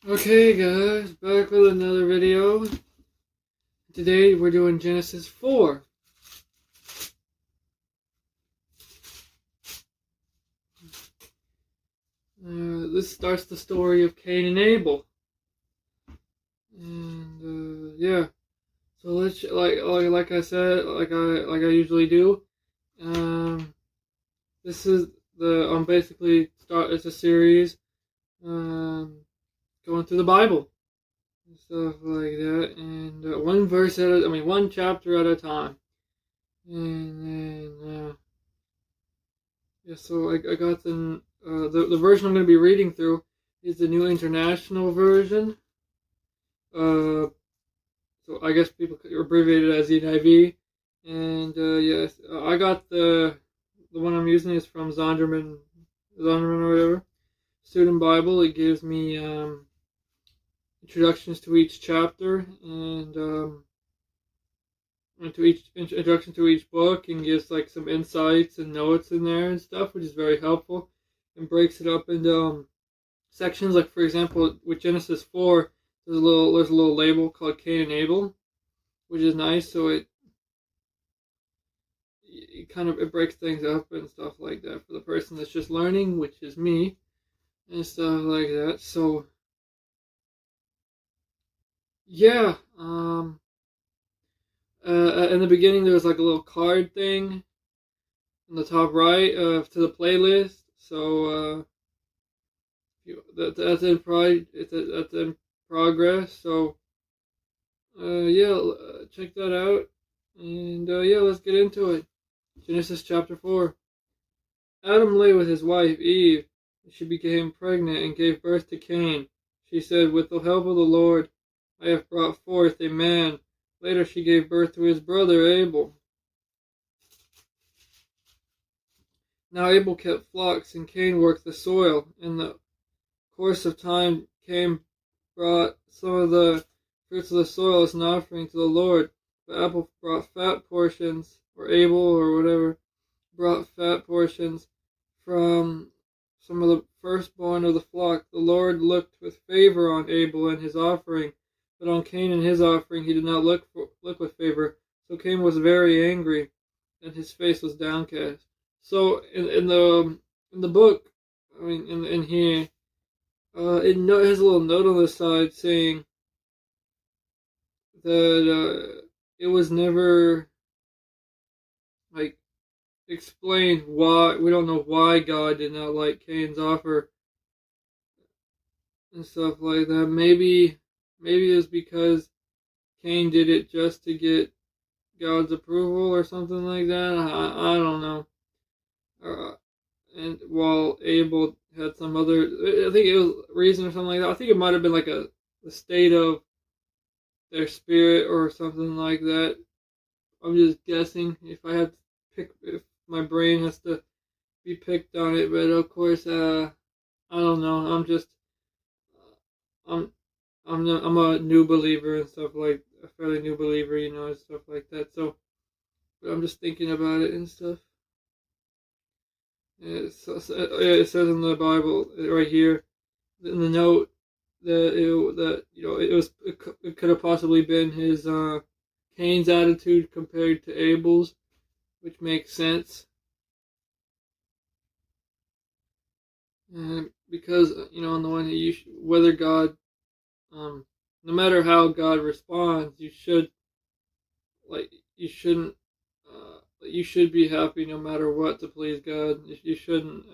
Okay guys, back with another video. Today we're doing Genesis 4. This starts the story of Cain and Abel. And yeah, so let's like I said, like I usually do. This is basically it's a series going through the Bible and stuff like that, and one chapter at a time. And then yeah, so I got the version I'm going to be reading through is the New International Version. So I guess people abbreviate it as the NIV. And yes, I got the one I'm using is from Zondervan or whatever. Student Bible. It gives me introductions to each chapter and to each introduction to each book, and gives like some insights and notes in there and stuff, which is very helpful, and breaks it up into sections. Like for example, with Genesis 4, there's a little label called Cain and Abel, which is nice. So it breaks things up and stuff like that for the person that's just learning, which is me, and stuff like that. So yeah, in the beginning there was like a little card thing in the top right to the playlist. So that's in progress. So check that out. And let's get into it. Genesis chapter 4. Adam lay with his wife Eve, and she became pregnant and gave birth to Cain. She said, "With the help of the Lord, I have brought forth a man." Later she gave birth to his brother Abel. Now Abel kept flocks, and Cain worked the soil. In the course of time, Cain brought some of the fruits of the soil as an offering to the Lord. But Abel brought fat portions, or Abel or whatever, brought fat portions from some of the firstborn of the flock. The Lord looked with favor on Abel and his offering, but on Cain and his offering he did not look with favor. So Cain was very angry, and his face was downcast. So in the book, in here, it has a little note on the side saying that it was never like explained why. We don't know why God did not like Cain's offer and stuff like that. Maybe it was because Cain did it just to get God's approval or something like that. I don't know. And while Abel had some other, I think it was reason or something like that. I think it might have been like the state of their spirit or something like that. I'm just guessing. If my brain has to be picked on it, but of course, I don't know. I'm a new believer and stuff, like a fairly new believer, and stuff like that. So, but I'm just thinking about it and stuff. It says in the Bible right here in the note that it could have possibly been his Cain's attitude compared to Abel's, which makes sense. And because on the one hand, whether God, no matter how God responds, you shouldn't. You should be happy no matter what to please God. You shouldn't,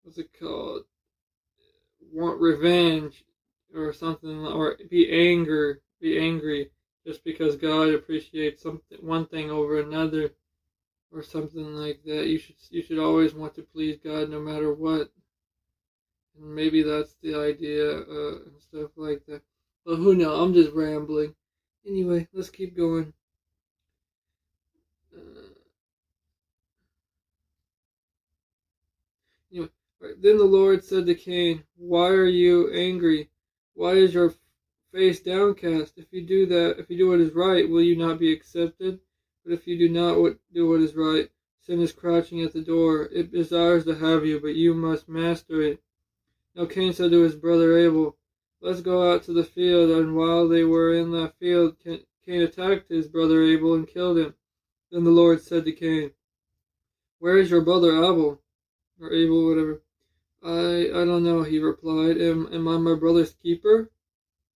what's it called, want revenge or something, or be angry just because God appreciates one thing over another or something like that. You should always want to please God no matter what. And maybe that's the idea and stuff like that. But who knows? I'm just rambling. Anyway, let's keep going. Anyway, right. Then the Lord said to Cain, "Why are you angry? Why is your face downcast? If you do what is right, will you not be accepted? But if you do not do what is right, sin is crouching at the door. It desires to have you, but you must master it." Now Cain said to his brother Abel, let's go out to the field. And while they were in the field, Cain attacked his brother Abel and killed him. Then the Lord said to Cain, "Where is your brother Abel?" Or Abel, whatever. I don't know, he replied. Am I my brother's keeper?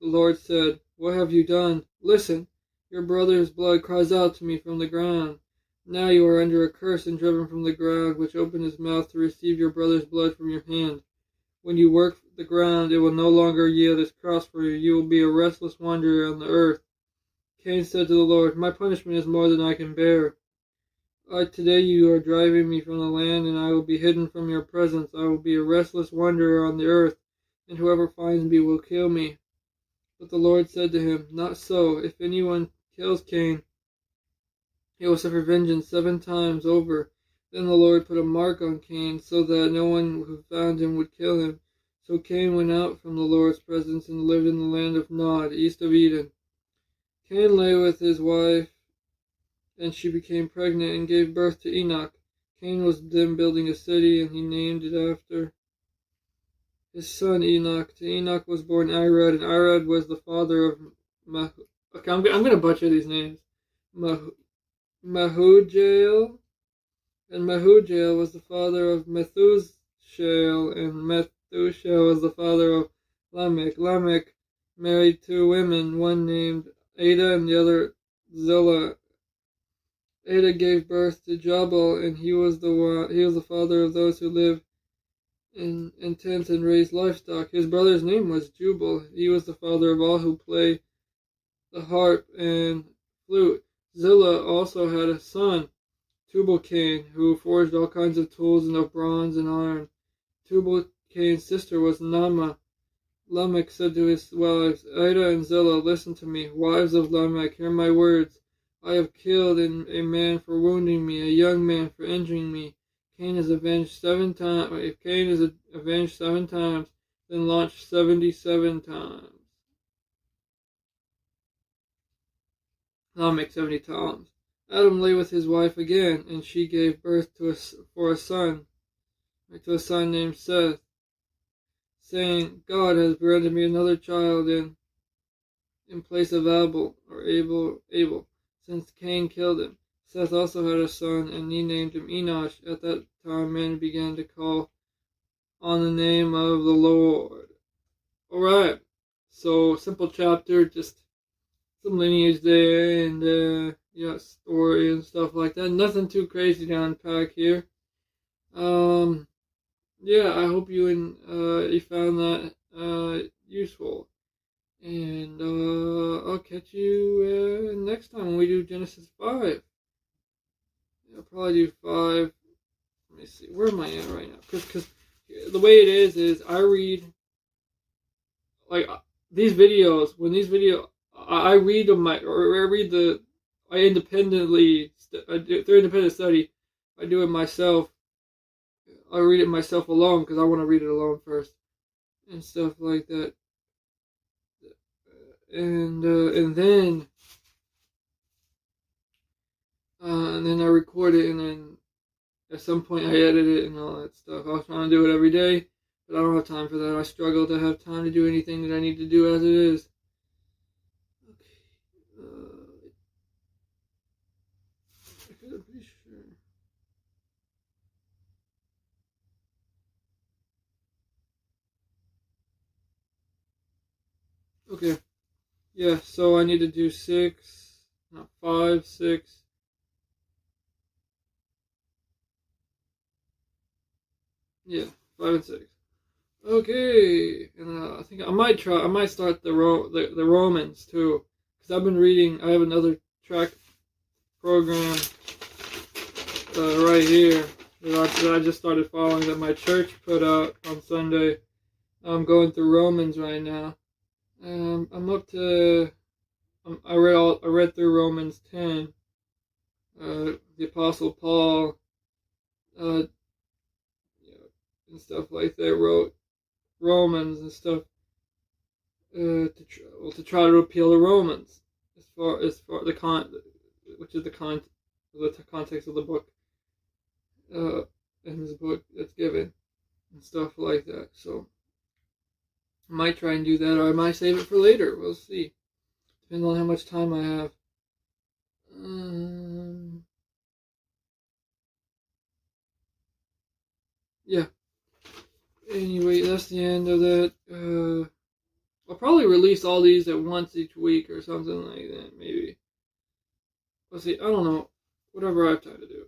The Lord said, "What have you done? Listen, your brother's blood cries out to me from the ground. Now you are under a curse and driven from the ground, which opened his mouth to receive your brother's blood from your hand. When you work the ground, it will no longer yield its crops for you. You will be a restless wanderer on the earth." Cain said to the Lord, "My punishment is more than I can bear. Today you are driving me from the land, and I will be hidden from your presence. I will be a restless wanderer on the earth, and whoever finds me will kill me." But the Lord said to him, "Not so. If anyone kills Cain, he will suffer vengeance 7 times over." Then the Lord put a mark on Cain, so that no one who found him would kill him. So Cain went out from the Lord's presence and lived in the land of Nod, east of Eden. Cain lay with his wife, and she became pregnant and gave birth to Enoch. Cain was then building a city, and he named it after his son Enoch. To Enoch was born Irad, and Irad was the father of Okay, I'm going to butcher these names. Mahujael, and Mahujael was the father of Methuselah, and Methuselah was the father of Lamech. Lamech married 2 women, one named Ada and the other Zillah. Ada gave birth to Jabal, and he was the father of those who live in tents and raise livestock. His brother's name was Jubal. He was the father of all who play the harp and flute. Zillah also had a son, Tubal-Cain, who forged all kinds of tools of bronze and iron. Tubal-Cain's sister was Naamah. Lamech said to his wives, "Ada and Zillah, listen to me. Wives of Lamech, hear my words. I have killed a man for wounding me, a young man for injuring me. Cain is avenged 7 times. If Cain is avenged 7 times, then launch 77 times. Lamech 70 times. Adam lay with his wife again, and she gave birth to a son named Seth, saying, God has granted me another child in place of Abel, since Cain killed him. Seth also had a son, and he named him Enosh. At that time, men began to call on the name of the Lord. Alright, so simple chapter, just some lineage there, and story and stuff like that. Nothing too crazy to unpack here. I hope you found that useful. And I'll catch you next time when we do Genesis 5. I'll probably do 5. Let me see. Where am I at right now? Because the way it is I read, like, these videos. When these videos, I read them, I independently, through independent study, I do it myself. I read it myself alone because I want to read it alone first. And stuff like that. And then I record it, and then at some point I edit it and all that stuff. I was trying to do it every day, but I don't have time for that. I struggle to have time to do anything that I need to do as it is. Okay. I'm pretty sure. Okay. Yeah, so I need to do 5, 6. Yeah, 5 and 6. Okay, and I think I might start the Romans too, because I've been reading. I have another track program right here that I just started following that my church put out on Sunday. I'm going through Romans right now. I'm up to. I read through Romans 10. The Apostle Paul, and stuff like that, wrote Romans and stuff to try to appeal to Romans as far which is the context of the book in this book that's given and stuff like that. So I might try and do that, or I might save it for later. We'll see. Depends on how much time I have. Yeah. Anyway, that's the end of that. I'll probably release all these at once each week or something like that, maybe. Let's see. I don't know. Whatever I have time to do.